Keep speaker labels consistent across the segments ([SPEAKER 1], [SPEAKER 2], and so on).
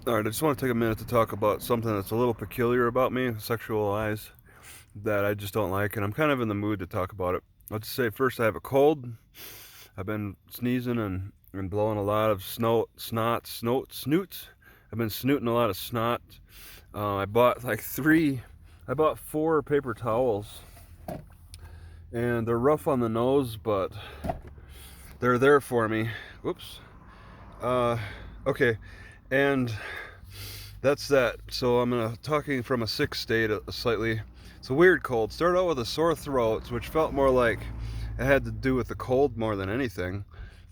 [SPEAKER 1] Alright, I just want to take a minute to talk about something that's a little peculiar about me, sexual eyes, that I just don't like, and I'm kind of in the mood to talk about it. Let's say first I have a cold. I've been sneezing and blowing a lot of snoots. I've been snooting a lot of snot. I bought I bought 4 paper towels, and they're rough on the nose, but they're there for me. Whoops. Uh, okay, and that's that. So I'm talking from a sick state, slightly. It's a weird cold. Started out with a sore throat, which felt more like it had to do with the cold more than anything.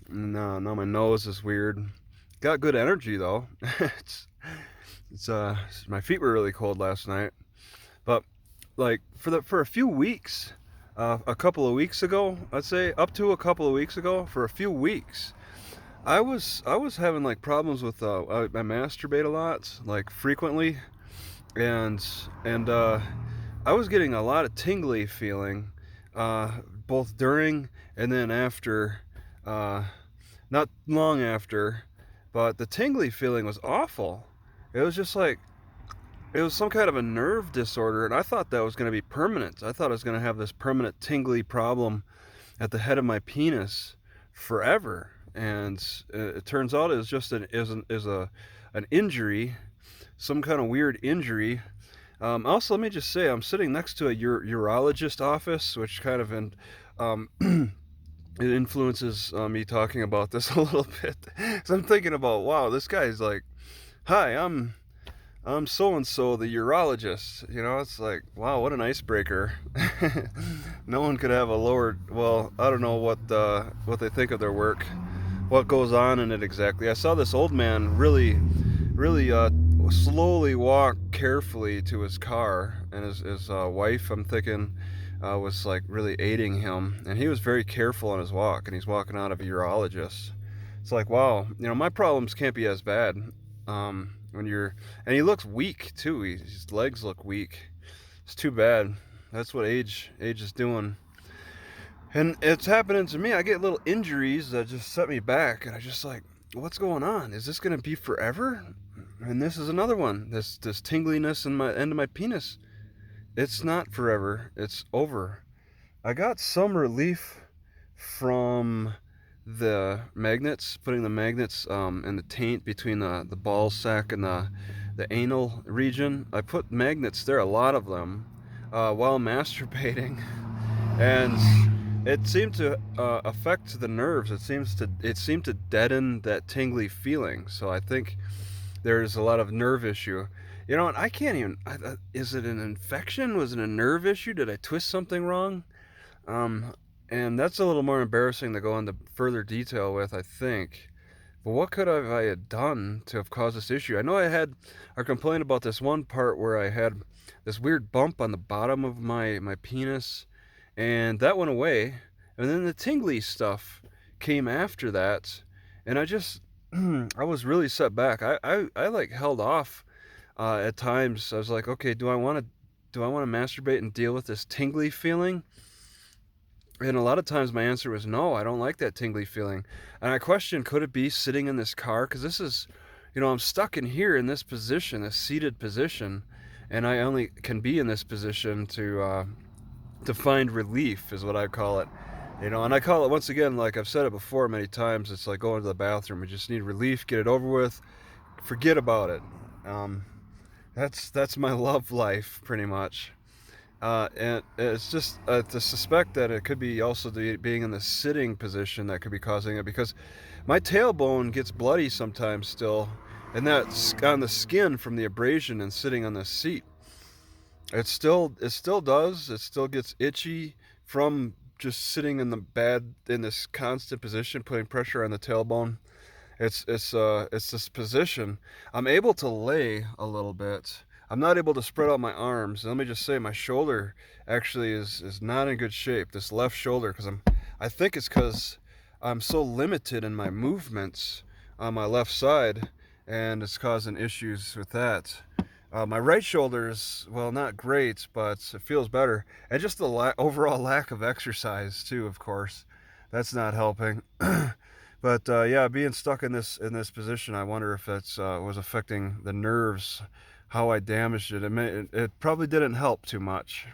[SPEAKER 1] Now my nose is weird. Got good energy though. it's my feet were really cold last night, but like for a few weeks, a couple of weeks ago, I'd say up to a couple of weeks ago, for a few weeks, I was having like problems with I masturbate a lot, like frequently, and and I was getting a lot of tingly feeling, both during and then after, uh, not long after, but the tingly feeling was awful. It was just like it was some kind of a nerve disorder, and I thought that was going to be permanent. I thought I was going to have this permanent tingly problem at the head of my penis forever, and it turns out it was just an injury, some kind of weird injury. Also, let me just say, I'm sitting next to a urologist office, which kind of um, it influences me talking about this a little bit. So I'm thinking about, wow, this guy's like, hi, I'm so and so, the urologist. You know, it's like, wow, what an icebreaker. No one could have a lower. Well, I don't know what they think of their work, what goes on in it exactly. I saw this old man really slowly walk carefully to his car, and his wife, I'm thinking, was like really aiding him, and he was very careful on his walk, and he's walking out of a urologist. It's like, wow, you know, my problems can't be as bad. When you're, and he looks weak too. His legs look weak. It's too bad. That's what age is doing. And it's happening to me. I get little injuries that just set me back, and I just like, what's going on? Is this gonna be forever? And this is another one. This tingliness in my end of my penis. It's not forever. It's over. I got some relief from the magnets, putting the magnets in the taint between the ball sack and the anal region. I put magnets there, a lot of them, while masturbating, and it seemed to affect the nerves. It seemed to deaden that tingly feeling. So I think there's a lot of nerve issue. You know, and I can't even. Is it an infection? Was it a nerve issue? Did I twist something wrong? Um, and that's a little more embarrassing to go into further detail with, I think. But what could I have done to have caused this issue? I know I complained about this one part where I had this weird bump on the bottom of my penis, and that went away. And then the tingly stuff came after that, and I just, I was really set back. I like held off at times. I was like, okay, do I want to masturbate and deal with this tingly feeling? And a lot of times my answer was no, I don't like that tingly feeling. And I questioned, could it be sitting in this car? Because this is, you know, I'm stuck in here in this position, this seated position, and I only can be in this position to find relief, is what I call it. You know, and I call it, once again, like I've said it before many times, it's like going to the bathroom. We just need relief, get it over with, forget about it. Um, that's my love life, pretty much. And it's just to suspect that it could be also being in the sitting position that could be causing it, because my tailbone gets bloody sometimes still, and that's on the skin from the abrasion and sitting on the seat. It still does. It still gets itchy from just sitting in this constant position, putting pressure on the tailbone. It's this position. I'm able to lay a little bit. I'm not able to spread out my arms. And let me just say, my shoulder actually is not in good shape. This left shoulder, I think it's because I'm so limited in my movements on my left side, and it's causing issues with that. My right shoulder is, well, not great, but it feels better. And just the overall lack of exercise too, of course, that's not helping. But yeah, being stuck in this position, I wonder if that's was affecting the nerves, how I damaged it. It probably didn't help too much.